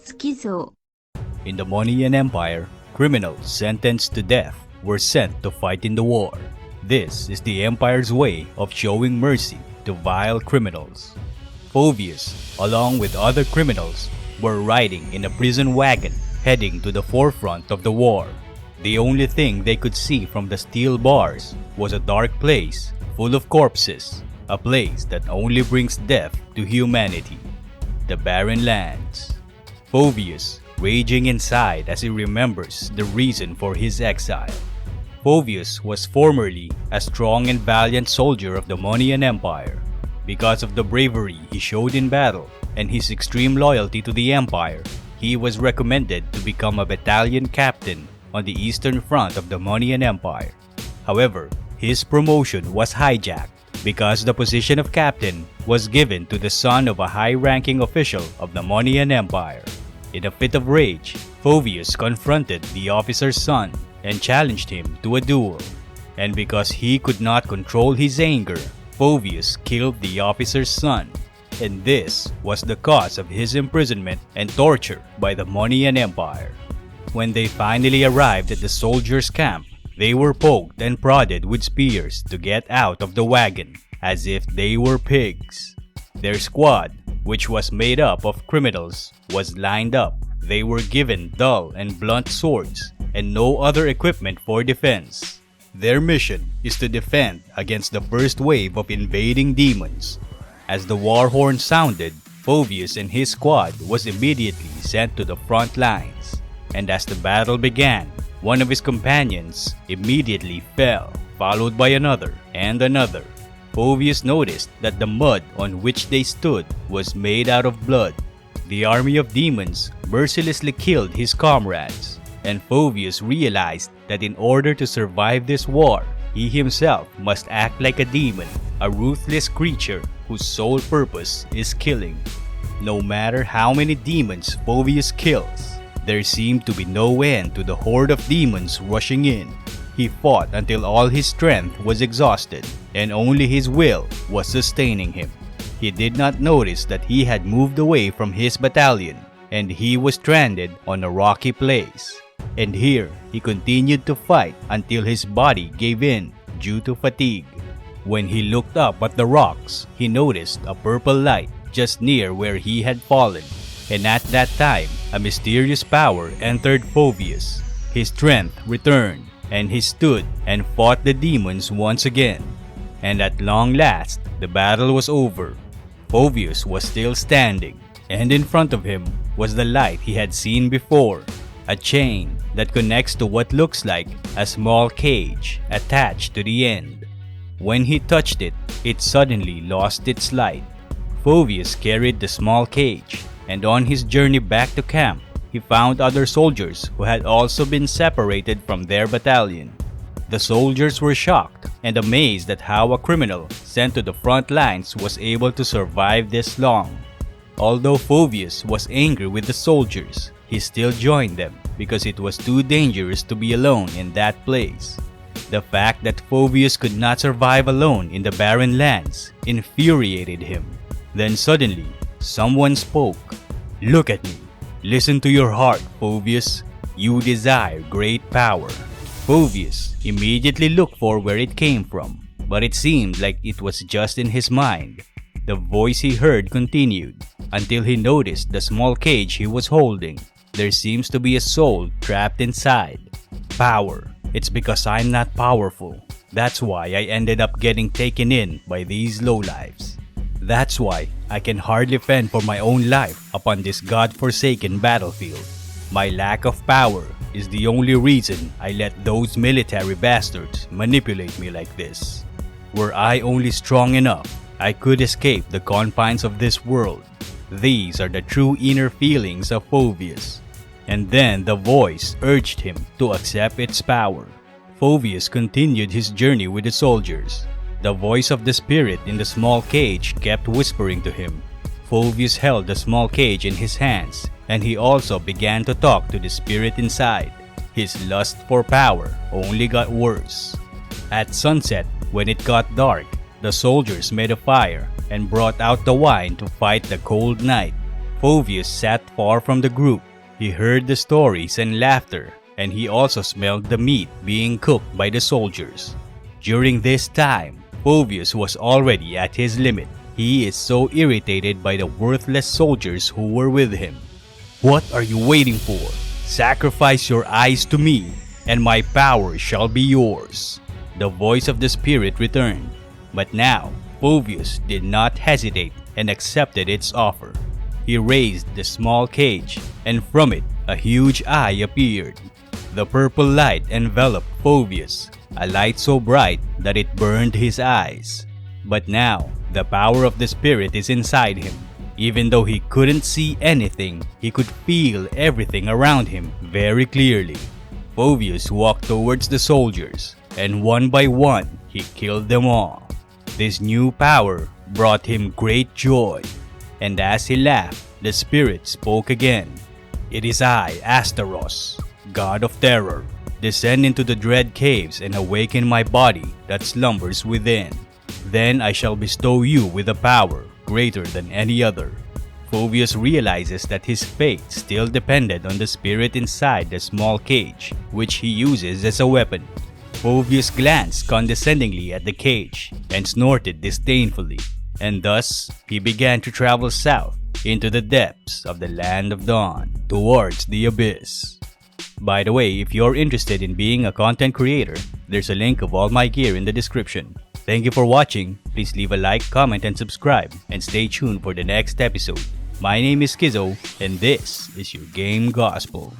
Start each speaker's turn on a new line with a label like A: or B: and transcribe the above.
A: Schizo.
B: In the Moniyan Empire, criminals sentenced to death were sent to fight in the war. This is the empire's way of showing mercy to vile criminals. Phoveus, along with other criminals, were riding in a prison wagon heading to the forefront of the war. The only thing they could see from the steel bars was a dark place full of corpses, a place that only brings death to humanity. The barren lands. Phoveus raging inside as he remembers the reason for his exile. Phoveus was formerly a strong and valiant soldier of the Moniyan Empire. Because of the bravery he showed in battle and his extreme loyalty to the empire, he was recommended to become a battalion captain on the eastern front of the Moniyan Empire. However, his promotion was hijacked because the position of captain was given to the son of a high-ranking official of the Moniyan Empire. In a fit of rage, Phoveus confronted the officer's son and challenged him to a duel. And because he could not control his anger, Phoveus killed the officer's son. And this was the cause of his imprisonment and torture by the Moniyan Empire. When they finally arrived at the soldiers' camp, they were poked and prodded with spears to get out of the wagon, as if they were pigs. Their squad, which was made up of criminals, was lined up. They were given dull and blunt swords and no other equipment for defense. Their mission is to defend against the first wave of invading demons. As the war horn sounded, Phoveus and his squad was immediately sent to the front lines. And as the battle began, one of his companions immediately fell, followed by another and another. Phoveus noticed that the mud on which they stood was made out of blood. The army of demons mercilessly killed his comrades, and Phoveus realized that in order to survive this war, he himself must act like a demon, a ruthless creature whose sole purpose is killing. No matter how many demons Phoveus kills, there seemed to be no end to the horde of demons rushing in. He fought until all his strength was exhausted, and only his will was sustaining him. He did not notice that he had moved away from his battalion, and he was stranded on a rocky place. And here, he continued to fight until his body gave in due to fatigue. When he looked up at the rocks, he noticed a purple light just near where he had fallen. And at that time, a mysterious power entered Phoveus. His strength returned, and he stood and fought the demons once again. And at long last, the battle was over. Phoveus was still standing, and in front of him was the light he had seen before, a chain that connects to what looks like a small cage attached to the end. When he touched it, it suddenly lost its light. Phoveus carried the small cage, and on his journey back to camp, he found other soldiers who had also been separated from their battalion. The soldiers were shocked and amazed at how a criminal sent to the front lines was able to survive this long. Although Phoveus was angry with the soldiers, he still joined them because it was too dangerous to be alone in that place. The fact that Phoveus could not survive alone in the barren lands infuriated him. Then suddenly, someone spoke. "Look at me. Listen to your heart, Phoveus. You desire great power." Phoveus immediately looked for where it came from, but it seemed like it was just in his mind. The voice he heard continued until he noticed the small cage he was holding. There seems to be a soul trapped inside. Power. It's because I'm not powerful. That's why I ended up getting taken in by these lowlives. That's why I can hardly fend for my own life upon this god-forsaken battlefield. My lack of power is the only reason I let those military bastards manipulate me like this. Were I only strong enough, I could escape the confines of this world. These are the true inner feelings of Phoveus. And then the voice urged him to accept its power. Phoveus continued his journey with the soldiers. The voice of the spirit in the small cage kept whispering to him. Phoveus held the small cage in his hands, and he also began to talk to the spirit inside. His lust for power only got worse. At sunset, when it got dark, the soldiers made a fire and brought out the wine to fight the cold night. Phoveus sat far from the group. He heard the stories and laughter, and he also smelled the meat being cooked by the soldiers. During this time, Phoveus was already at his limit. He is so irritated by the worthless soldiers who were with him. "What are you waiting for? Sacrifice your eyes to me, and my power shall be yours." The voice of the spirit returned. But now, Phoveus did not hesitate and accepted its offer. He raised the small cage, and from it a huge eye appeared. The purple light enveloped Phoveus, a light so bright that it burned his eyes. But now, the power of the spirit is inside him. Even though he couldn't see anything, he could feel everything around him very clearly. Phoveus walked towards the soldiers, and one by one, he killed them all. This new power brought him great joy, and as he laughed, the spirit spoke again. "It is I, Astaros, god of terror. Descend into the dread caves and awaken my body that slumbers within. Then I shall bestow you with a power greater than any other." Phoveus realizes that his fate still depended on the spirit inside the small cage, which he uses as a weapon. Phoveus glanced condescendingly at the cage and snorted disdainfully, and thus he began to travel south into the depths of the land of dawn, towards the abyss. By the way, if you're interested in being a content creator, there's a link of all my gear in the description. Thank you for watching. Please leave a like, comment, and subscribe, and stay tuned for the next episode. My name is Skizzo, and this is your Game Gospel.